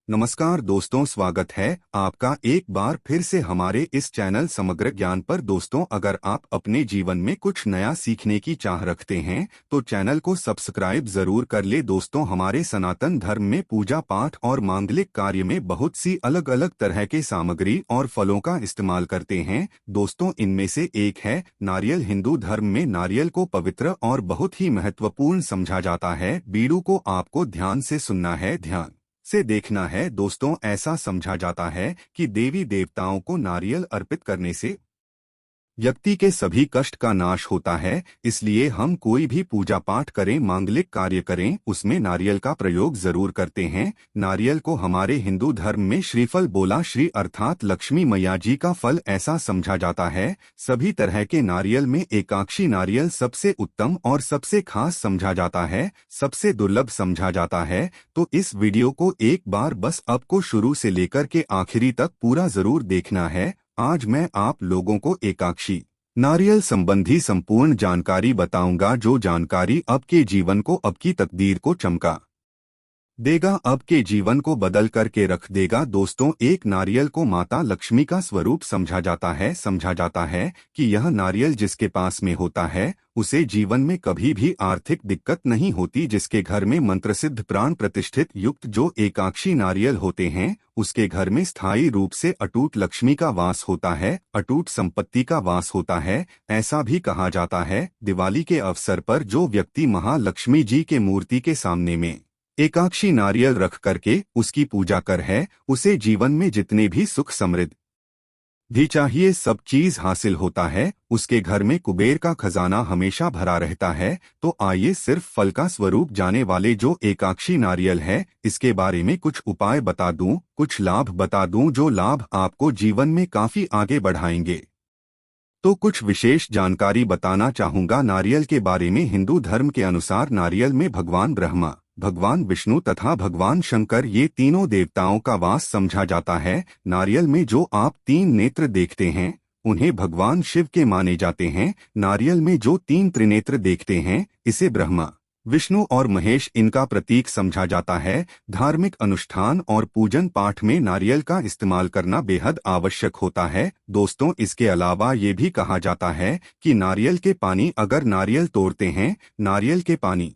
नमस्कार दोस्तों, स्वागत है आपका एक बार फिर से हमारे इस चैनल समग्र ज्ञान पर। दोस्तों, अगर आप अपने जीवन में कुछ नया सीखने की चाह रखते हैं तो चैनल को सब्सक्राइब जरूर कर ले। दोस्तों, हमारे सनातन धर्म में पूजा पाठ और मांगलिक कार्य में बहुत सी अलग अलग तरह के सामग्री और फलों का इस्तेमाल करते हैं। दोस्तों, इनमें से एक है नारियल। हिंदू धर्म में नारियल को पवित्र और बहुत ही महत्वपूर्ण समझा जाता है। बीड़ू को आपको ध्यान से सुनना है, ध्यान से देखना है। दोस्तों, ऐसा समझा जाता है कि देवी देवताओं को नारियल अर्पित करने से व्यक्ति के सभी कष्ट का नाश होता है। इसलिए हम कोई भी पूजा पाठ करें, मांगलिक कार्य करें, उसमें नारियल का प्रयोग जरूर करते हैं। नारियल को हमारे हिंदू धर्म में श्रीफल बोला, श्री अर्थात लक्ष्मी मैया जी का फल ऐसा समझा जाता है। सभी तरह के नारियल में एकाक्षी नारियल सबसे उत्तम और सबसे खास समझा जाता है, सबसे दुर्लभ समझा जाता है। तो इस वीडियो को एक बार बस आपको शुरू से लेकर के आखिरी तक पूरा जरूर देखना है। आज मैं आप लोगों को एकाक्षी नारियल संबंधी संपूर्ण जानकारी बताऊंगा, जो जानकारी आपके जीवन को, आपकी तकदीर को चमका देगा, आपके जीवन को बदल करके रख देगा। दोस्तों, एक नारियल को माता लक्ष्मी का स्वरूप समझा जाता है। समझा जाता है कि यह नारियल जिसके पास में होता है उसे जीवन में कभी भी आर्थिक दिक्कत नहीं होती। जिसके घर में मंत्रसिद्ध प्राण प्रतिष्ठित युक्त जो एकाक्षी नारियल होते हैं, उसके घर में स्थायी रूप से अटूट लक्ष्मी का वास होता है, अटूट संपत्ति का वास होता है। ऐसा भी कहा जाता है, दिवाली के अवसर पर जो व्यक्ति महालक्ष्मी जी के मूर्ति के सामने में एकाक्षी नारियल रख करके उसकी पूजा कर है, उसे जीवन में जितने भी सुख समृद्धि भी चाहिए सब चीज हासिल होता है। उसके घर में कुबेर का खजाना हमेशा भरा रहता है। तो आइए सिर्फ फल का स्वरूप जाने वाले जो एकाक्षी नारियल है, इसके बारे में कुछ उपाय बता दूं, कुछ लाभ बता दूं, जो लाभ आपको जीवन में काफी आगे बढ़ाएंगे। तो कुछ विशेष जानकारी बताना चाहूंगा नारियल के बारे में। हिंदू धर्म के अनुसार नारियल में भगवान ब्रह्मा, भगवान विष्णु तथा भगवान शंकर, ये तीनों देवताओं का वास समझा जाता है। नारियल में जो आप 3 नेत्र देखते हैं उन्हें भगवान शिव के माने जाते हैं। नारियल में जो 3 त्रिनेत्र देखते हैं इसे ब्रह्मा, विष्णु और महेश इनका प्रतीक समझा जाता है। धार्मिक अनुष्ठान और पूजन पाठ में नारियल का इस्तेमाल करना बेहद आवश्यक होता है। दोस्तों, इसके अलावा ये भी कहा जाता है कि नारियल के पानी, अगर नारियल तोड़ते हैं, नारियल के पानी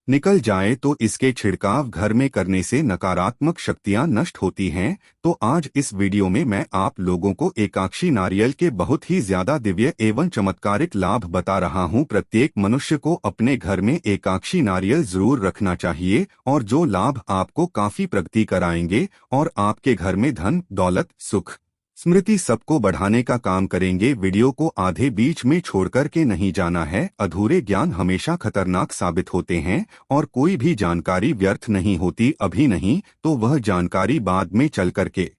निकल जाए तो इसके छिड़काव घर में करने से नकारात्मक शक्तियां नष्ट होती हैं। तो आज इस वीडियो में मैं आप लोगों को एकाक्षी नारियल के बहुत ही ज्यादा दिव्य एवं चमत्कारिक लाभ बता रहा हूं। प्रत्येक मनुष्य को अपने घर में एकाक्षी नारियल जरूर रखना चाहिए, और जो लाभ आपको काफी प्रगति कराएंगे और आपके घर में धन, दौलत, सुख, स्मृति सबको बढ़ाने का काम करेंगे। वीडियो को आधे बीच में छोड़कर के नहीं जाना है। अधूरे ज्ञान हमेशा खतरनाक साबित होते हैं और कोई भी जानकारी व्यर्थ नहीं होती। अभी नहीं तो वह जानकारी बाद में चल करके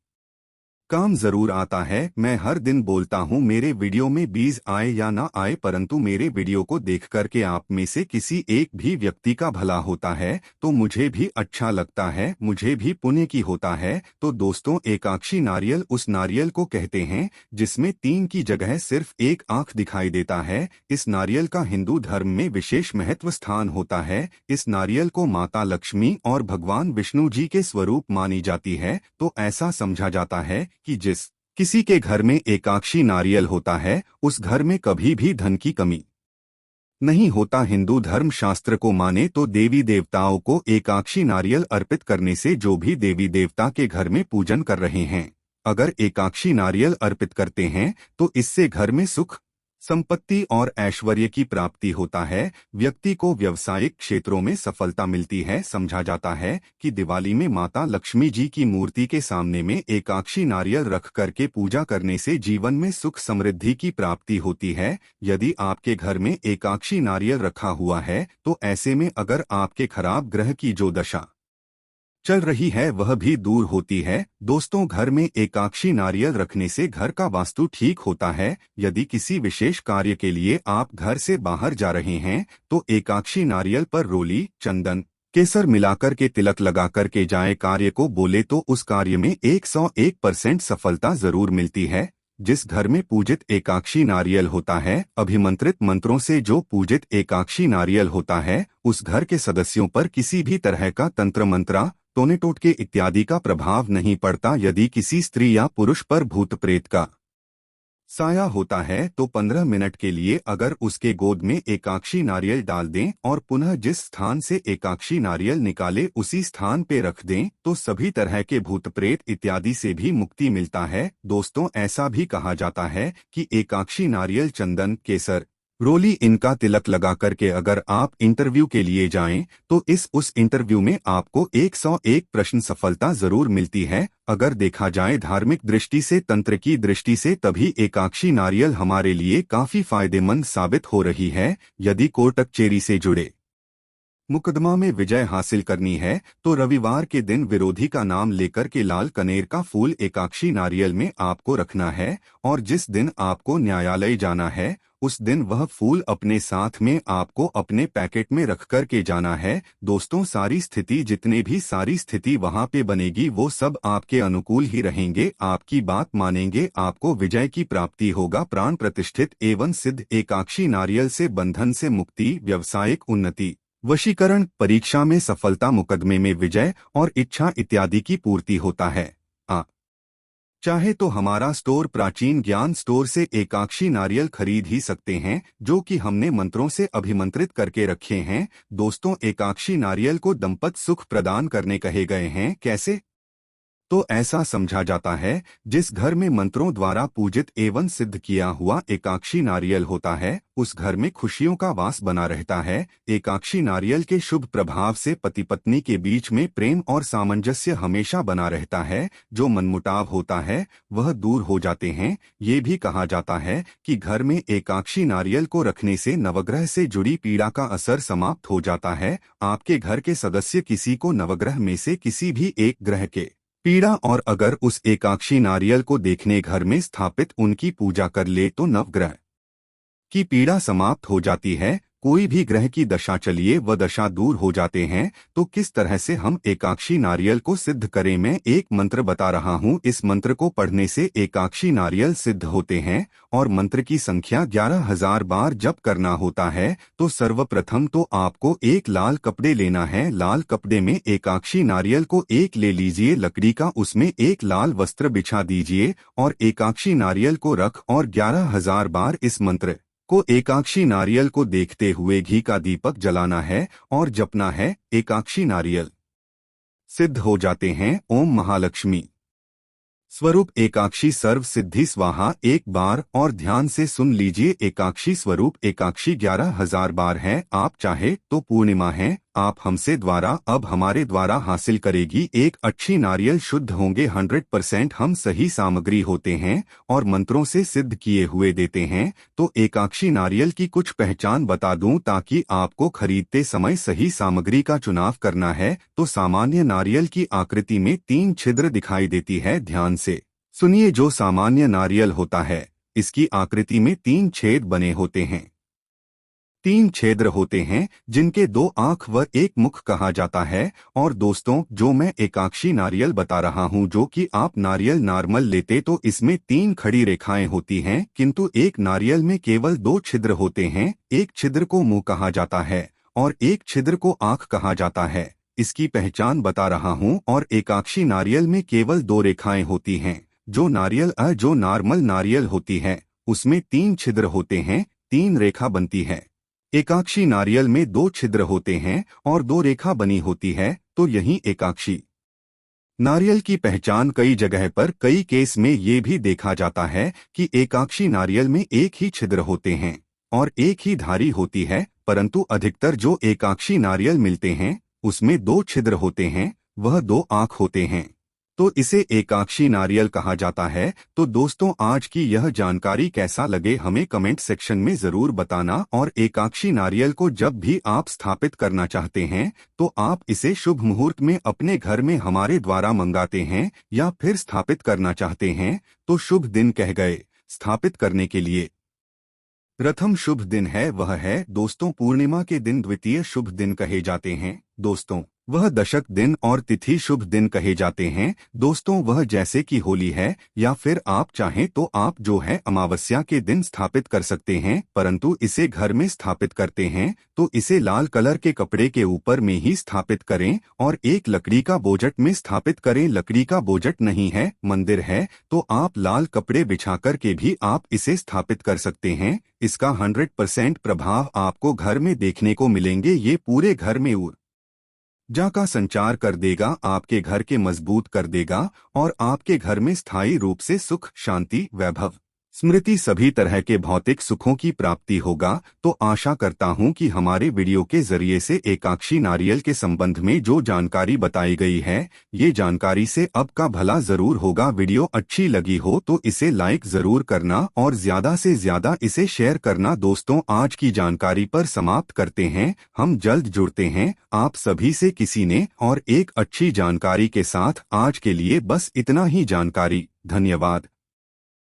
काम जरूर आता है। मैं हर दिन बोलता हूं, मेरे वीडियो में व्यूज आए या ना आए, परंतु मेरे वीडियो को देख करके आप में से किसी एक भी व्यक्ति का भला होता है तो मुझे भी अच्छा लगता है, मुझे भी पुण्य की होता है। तो दोस्तों, एकाक्षी नारियल उस नारियल को कहते हैं जिसमें 3 की जगह सिर्फ एक आंख दिखाई देता है। इस नारियल का हिंदू धर्म में विशेष महत्व स्थान होता है। इस नारियल को माता लक्ष्मी और भगवान विष्णु जी के स्वरूप मानी जाती है। तो ऐसा समझा जाता है कि जिस किसी के घर में एकाक्षी नारियल होता है उस घर में कभी भी धन की कमी नहीं होता। हिंदू धर्म शास्त्र को माने तो देवी देवताओं को एकाक्षी नारियल अर्पित करने से, जो भी देवी देवता के घर में पूजन कर रहे हैं, अगर एकाक्षी नारियल अर्पित करते हैं तो इससे घर में सुख, संपत्ति और ऐश्वर्य की प्राप्ति होता है। व्यक्ति को व्यावसायिक क्षेत्रों में सफलता मिलती है। समझा जाता है कि दिवाली में माता लक्ष्मी जी की मूर्ति के सामने में एकाक्षी नारियल रख करके पूजा करने से जीवन में सुख समृद्धि की प्राप्ति होती है। यदि आपके घर में एकाक्षी नारियल रखा हुआ है तो ऐसे में अगर आपके खराब ग्रह की जो दशा चल रही है वह भी दूर होती है। दोस्तों, घर में एकाक्षी नारियल रखने से घर का वास्तु ठीक होता है। यदि किसी विशेष कार्य के लिए आप घर से बाहर जा रहे हैं तो एकाक्षी नारियल पर रोली, चंदन, केसर मिलाकर के तिलक लगा करके जाए, कार्य को बोले तो उस कार्य में 101% सफलता जरूर मिलती है। जिस घर में पूजित एकाक्षी नारियल होता है, अभिमंत्रित मंत्रों से जो पूजित एकाक्षी नारियल होता है, उस घर के सदस्यों पर किसी भी तरह का तंत्र मंत्रा टोने टोटके इत्यादि का प्रभाव नहीं पड़ता। यदि किसी स्त्री या पुरुष पर भूत प्रेत का साया होता है तो 15 मिनट के लिए अगर उसके गोद में एकाक्षी नारियल डाल दें और पुनः जिस स्थान से एकाक्षी नारियल निकाले उसी स्थान पे रख दें तो सभी तरह के भूत प्रेत इत्यादि से भी मुक्ति मिलता है। दोस्तों, ऐसा भी कहा जाता है कि एकाक्षी नारियल, चंदन, केसर, रोली इनका तिलक लगा करके अगर आप इंटरव्यू के लिए जाएं तो उस इंटरव्यू में आपको 101 प्रश्न सफलता जरूर मिलती है। अगर देखा जाए धार्मिक दृष्टि से, तंत्र की दृष्टि से, तभी एकाक्षी नारियल हमारे लिए काफी फायदेमंद साबित हो रही है। यदि कोर्ट कचहरी से जुड़े मुकदमा में विजय हासिल करनी है तो रविवार के दिन विरोधी का नाम लेकर के लाल कनेर का फूल एकाक्षी नारियल में आपको रखना है और जिस दिन आपको न्यायालय जाना है उस दिन वह फूल अपने साथ में आपको अपने पैकेट में रख कर के जाना है। दोस्तों, सारी स्थिति, जितने भी सारी स्थिति वहां पे बनेगी वो सब आपके अनुकूल ही रहेंगे, आपकी बात मानेंगे, आपको विजय की प्राप्ति होगा। प्राण प्रतिष्ठित एवं सिद्ध एकाक्षी नारियल से बंधन से मुक्ति, व्यवसायिक उन्नति, वशीकरण, परीक्षा में सफलता, मुकदमे में विजय और इच्छा इत्यादि की पूर्ति होता है। चाहे तो हमारा स्टोर प्राचीन ज्ञान स्टोर से एकाक्षी नारियल खरीद ही सकते हैं जो कि हमने मंत्रों से अभिमंत्रित करके रखे हैं। दोस्तों, एकाक्षी नारियल को दंपत सुख प्रदान करने कहे गए हैं। कैसे? तो ऐसा समझा जाता है जिस घर में मंत्रों द्वारा पूजित एवं सिद्ध किया हुआ एकाक्षी नारियल होता है उस घर में खुशियों का वास बना रहता है। एकाक्षी नारियल के शुभ प्रभाव से पति पत्नी के बीच में प्रेम और सामंजस्य हमेशा बना रहता है। जो मनमुटाव होता है वह दूर हो जाते हैं। ये भी कहा जाता है कि घर में एकाक्षी नारियल को रखने से नवग्रह से जुड़ी पीड़ा का असर समाप्त हो जाता है। आपके घर के सदस्य किसी को नवग्रह में से किसी भी एक ग्रह के पीड़ा और अगर उस एकाक्षी नारियल को देखने घर में स्थापित उनकी पूजा कर ले तो नवग्रह की पीड़ा समाप्त हो जाती है। कोई भी ग्रह की दशा चलिए वह दशा दूर हो जाते हैं। तो किस तरह से हम एकाक्षी नारियल को सिद्ध करें, मैं एक मंत्र बता रहा हूं। इस मंत्र को पढ़ने से एकाक्षी नारियल सिद्ध होते हैं और मंत्र की संख्या 11,000 बार जप करना होता है। तो सर्वप्रथम तो आपको एक लाल कपड़े लेना है। लाल कपड़े में एकाक्षी नारियल को एक ले लीजिए, लकड़ी का, उसमें एक लाल वस्त्र बिछा दीजिए और एकाक्षी नारियल को रख और 11,000 बार इस मंत्र को एकाक्षी नारियल को देखते हुए घी का दीपक जलाना है और जपना है। एकाक्षी नारियल सिद्ध हो जाते हैं। ओम महालक्ष्मी स्वरूप एकाक्षी सर्व सिद्धि स्वाहा एक बार और ध्यान से सुन लीजिए। एकाक्षी स्वरूप एकाक्षी 11,000 बार है। आप चाहे तो पूर्णिमा है, आप हमसे द्वारा अब हमारे द्वारा हासिल करेगी एक अच्छी नारियल शुद्ध होंगे। 100% हम सही सामग्री होते हैं और मंत्रों से सिद्ध किए हुए देते हैं। तो एकाक्षी नारियल की कुछ पहचान बता दूं ताकि आपको खरीदते समय सही सामग्री का चुनाव करना है। तो सामान्य नारियल की आकृति में 3 छिद्र दिखाई देती है। ध्यान से सुनिए, जो सामान्य नारियल होता है इसकी आकृति में 3 छेद बने होते हैं। 3 छिद्र होते हैं जिनके 2 आंख व 1 मुख कहा जाता है। और दोस्तों, जो मैं एकाक्षी नारियल बता रहा हूं, जो कि आप नारियल नॉर्मल लेते तो इसमें 3 खड़ी रेखाएं होती हैं, किंतु एक नारियल में केवल 2 छिद्र होते हैं। एक छिद्र को मुंह कहा जाता है और एक छिद्र को आंख कहा जाता है। इसकी पहचान बता रहा हूं। और एकाक्षी नारियल में केवल 2 रेखाएं होती हैं। जो नॉर्मल नारियल होती है उसमें 3 छिद्र होते हैं, 3 रेखा बनती है। एकाक्षी नारियल में 2 छिद्र होते हैं और 2 रेखा बनी होती है। तो यही एकाक्षी नारियल की पहचान। कई जगह पर कई केस में ये भी देखा जाता है कि एकाक्षी नारियल में एक ही छिद्र होते हैं और एक ही धारी होती है, परंतु अधिकतर जो एकाक्षी नारियल मिलते हैं उसमें 2 छिद्र होते हैं, वह 2 आंख होते हैं। तो इसे एकाक्षी नारियल कहा जाता है। तो दोस्तों, आज की यह जानकारी कैसा लगे हमें कमेंट सेक्शन में जरूर बताना। और एकाक्षी नारियल को जब भी आप स्थापित करना चाहते हैं तो आप इसे शुभ मुहूर्त में अपने घर में हमारे द्वारा मंगाते हैं या फिर स्थापित करना चाहते हैं तो शुभ दिन कह गए स्थापित करने के लिए। प्रथम शुभ दिन है वह है दोस्तों पूर्णिमा के दिन, द्वितीय शुभ दिन कहे जाते हैं दोस्तों, वह दशक दिन और तिथि शुभ दिन कहे जाते हैं। दोस्तों, वह जैसे कि होली है या फिर आप चाहें तो आप जो है अमावस्या के दिन स्थापित कर सकते हैं, परंतु इसे घर में स्थापित करते हैं तो इसे लाल कलर के कपड़े के ऊपर में ही स्थापित करें और एक लकड़ी का बोझट में स्थापित करें। लकड़ी का बोझट नहीं है, मंदिर है, तो आप लाल कपड़े बिछाकर के भी आप इसे स्थापित कर सकते हैं। इसका 100% प्रभाव आपको घर में देखने को मिलेंगे। ये पूरे घर में ऊर्जा का संचार कर देगा, आपके घर के मजबूत कर देगा और आपके घर में स्थायी रूप से सुख, शांति, वैभव, स्मृति, सभी तरह के भौतिक सुखों की प्राप्ति होगा। तो आशा करता हूं कि हमारे वीडियो के जरिए से एकाक्षी नारियल के संबंध में जो जानकारी बताई गई है, ये जानकारी से आपका भला जरूर होगा। वीडियो अच्छी लगी हो तो इसे लाइक जरूर करना और ज्यादा से ज्यादा इसे शेयर करना। दोस्तों, आज की जानकारी पर समाप्त करते हैं। हम जल्द जुड़ते हैं आप सभी से किसी ने और एक अच्छी जानकारी के साथ। आज के लिए बस इतना ही जानकारी। धन्यवाद।